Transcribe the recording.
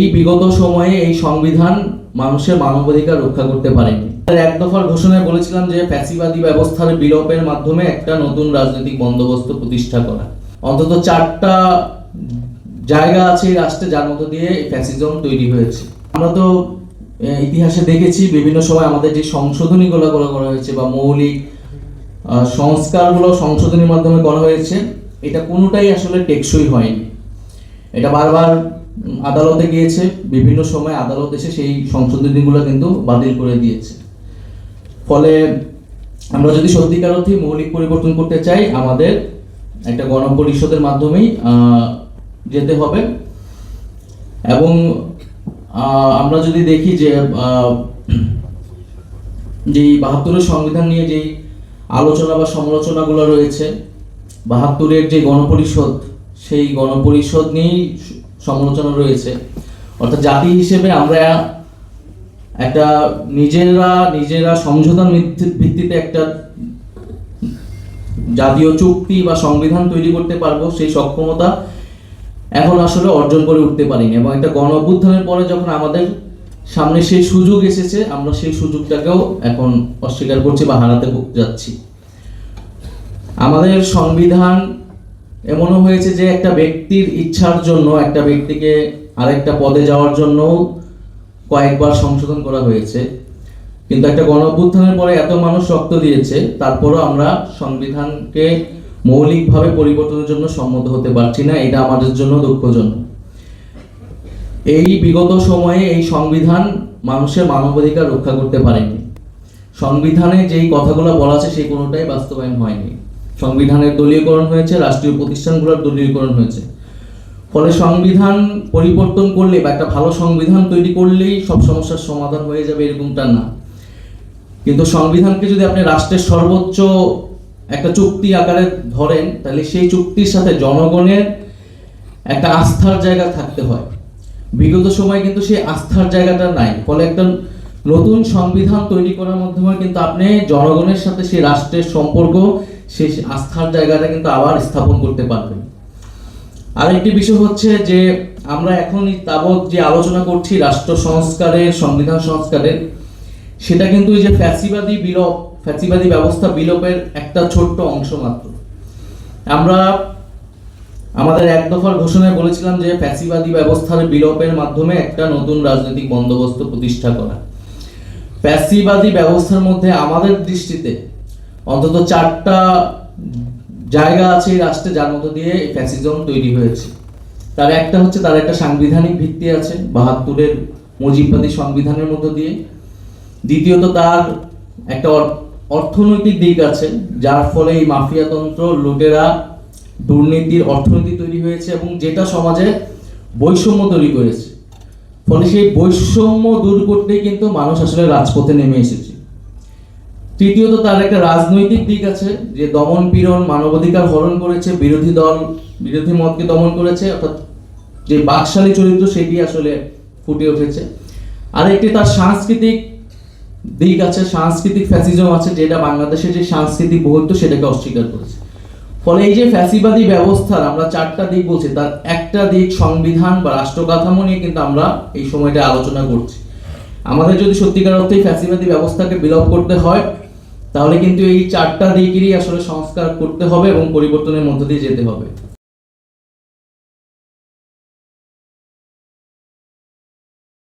এই বিগত সময়ে এই সংবিধান মানুষের মানবাধিকার রক্ষা করতে পারেনি। এক দফার ঘোষণায় বলেছিলাম যে ফ্যাসিবাদী ব্যবস্থার বিলোপের মাধ্যমে একটা নতুন রাজনৈতিক বন্দোবস্ত প্রতিষ্ঠা করা। অন্তত 4টা জায়গা আছে এই রাষ্ট্রে যার মধ্য দিয়ে ফ্যাসিজম তৈরি হয়েছে। আমরা তো ইতিহাসে দেখেছি বিভিন্ন সময় আমাদের যে সংশোধনীগুলো করা হয়েছে বা মৌলিক সংস্কারগুলো সংশোধনীর মাধ্যমে করা হয়েছে, এটা কোনোটাই আসলে টেকসই হয়নি। এটা বারবার আদালতে গিয়েছে, বিভিন্ন সময় আদালত এসে সেই সংশোধনীগুলো কিন্তু বাতিল করে দিয়েছে। ফলে আমরা যদি সত্যিকার অর্থে মৌলিক পরিবর্তন করতে চাই, আমাদের একটা গণপরিষদের মাধ্যমেই যেতে হবে। এবং আমরা যদি দেখি যে 72-এর সংবিধান নিয়ে যেই আলোচনা বা সমালোচনাগুলো রয়েছে, 72-এর যে গণপরিষদ, সেই গণপরিষদ নিয়েই সমালোচনা রয়েছে। অর্থাৎ জাতি হিসেবে আমরা একটা নিজেরা সমঝোতার ভিত্তিতে একটা জাতীয় চুক্তি বা সংবিধান তৈরি করতে পারবো, সেই সক্ষমতা এখন আসলে অর্জন করে উঠতে পারিনি। এবং একটা গণ অভ্যুত্থানের পরে যখন আমাদের সামনে সেই সুযোগ এসেছে, আমরা সেই সুযোগটাকেও এখন অস্বীকার করছি বা হারাতে যাচ্ছি। আমাদের সংবিধান এমনও হয়েছে যে একটা ব্যক্তির ইচ্ছার জন্য, একটা ব্যক্তিকে আরেকটা পদে যাওয়ার জন্য কয়েকবার সংশোধন করা হয়েছে। কিন্তু একটা গণ অভ্যুত্থানের পরে এত মানুষ রক্ত দিয়েছে, তারপরও আমরা সংবিধানকে মৌলিকভাবে পরিবর্তনের জন্য সম্মত হতে পারছি না। এটা আমাদের জন্য দুঃখজনক। এই বিগত সময়ে এই সংবিধান মানুষের মানবাধিকার রক্ষা করতে পারেনি। সংবিধানে যেই কথাগুলো বলা আছে সেই কোনোটাই বাস্তবায়ন হয়নি। সংবিধানের দলীয়করণ হয়েছে, রাষ্ট্রীয় প্রতিষ্ঠানগুলোর দলীয়করণ হয়েছে। ফলে সংবিধান পরিবর্তন করলে বা একটা ভালো সংবিধান তৈরি করলেই সব সমস্যার সমাধান হয়ে যাবে এরকমটা না। কিন্তু সংবিধানকে যদি আপনি রাষ্ট্রের সর্বোচ্চ একটা চুক্তি আকারে ধরেন, তাহলে সেই চুক্তির সাথে জনগণের একটা আস্থার জায়গা থাকতে হয়। বিগত সময় কিন্তু সেই আস্থার জায়গাটা নাই। ফলে একটা নতুন সংবিধান তৈরি করার মাধ্যমে কিন্তু আপনি জনগণের সাথে সেই রাষ্ট্রের সম্পর্ক, সেই আস্থার জায়গাটা কিন্তু আবার স্থাপন করতে পারবেন। আরেকটি বিষয় হচ্ছে যে আমরা এখন তাবৎ যে আলোচনা করছি রাষ্ট্র সংস্কারের, সংবিধান সংস্কারের, সেটা কিন্তু এই যে ফ্যাসিবাদী ব্যবস্থা বিলোপের একটা ছোট্ট অংশ মাত্র। আমরা আমাদের এক দফার ঘোষণায় বলেছিলাম যে ফ্যাসিবাদী ব্যবস্থার বিলোপের মাধ্যমে একটা নতুন রাজনৈতিক বন্দোবস্ত প্রতিষ্ঠা করা। ফ্যাসিবাদী ব্যবস্থার মধ্যে আমাদের দৃষ্টিতে অন্তত 4টা জায়গা আছে এই রাষ্ট্রে যার মধ্য দিয়ে ফ্যাসিজম তৈরি হয়েছে। তার একটা হচ্ছে তার একটা সাংবিধানিক ভিত্তি আছে 72-এর মুজিববাদী সংবিধানের মধ্য দিয়ে। দ্বিতীয়ত তার একটা অর্থনৈতিক দিক আছে, যার ফলে এই মাফিয়াতন্ত্র, লুটেরা, দুর্নীতির অর্থনীতি তৈরি হয়েছে এবং যেটা সমাজে বৈষম্য তৈরি করেছে। ফলে সেই বৈষম্য দূর করতেই কিন্তু মানুষ আসলে রাজপথে নেমে এসেছে। তৃতীয়ত তার একটা রাজনৈতিক দিক আছে, যে দমন পীড়ন, মানবাধিকার হরণ করেছে, বিরোধী মতকে দমন করেছে, অর্থাৎ যে বাকশালী চরিত্র সেটি আসলে ফুটে উঠেছে। আরেকটি তার সাংস্কৃতিক দিক আছে, সাংস্কৃতিক ফ্যাসিজম আছে, যেটা বাংলাদেশের যে সাংস্কৃতিক বহুত্ব সেটাকে অস্বীকার করেছে। ফলে এই যে ফ্যাসিবাদী ব্যবস্থার আমরা 4টা দিক বলছি, তার একটা দিক সংবিধান বা রাষ্ট্র কাঠামো নিয়ে কিন্তু আমরা এই সময়টা আলোচনা করছি। আমাদের যদি সত্যিকার অর্থে ফ্যাসিবাদী ব্যবস্থাকে বিলোপ করতে হয়, তাহলে কিন্তু এই 4টা দিকেরই আসলে সংস্কার করতে হবে এবং পরিবর্তনের মধ্য দিয়ে যেতে হবে।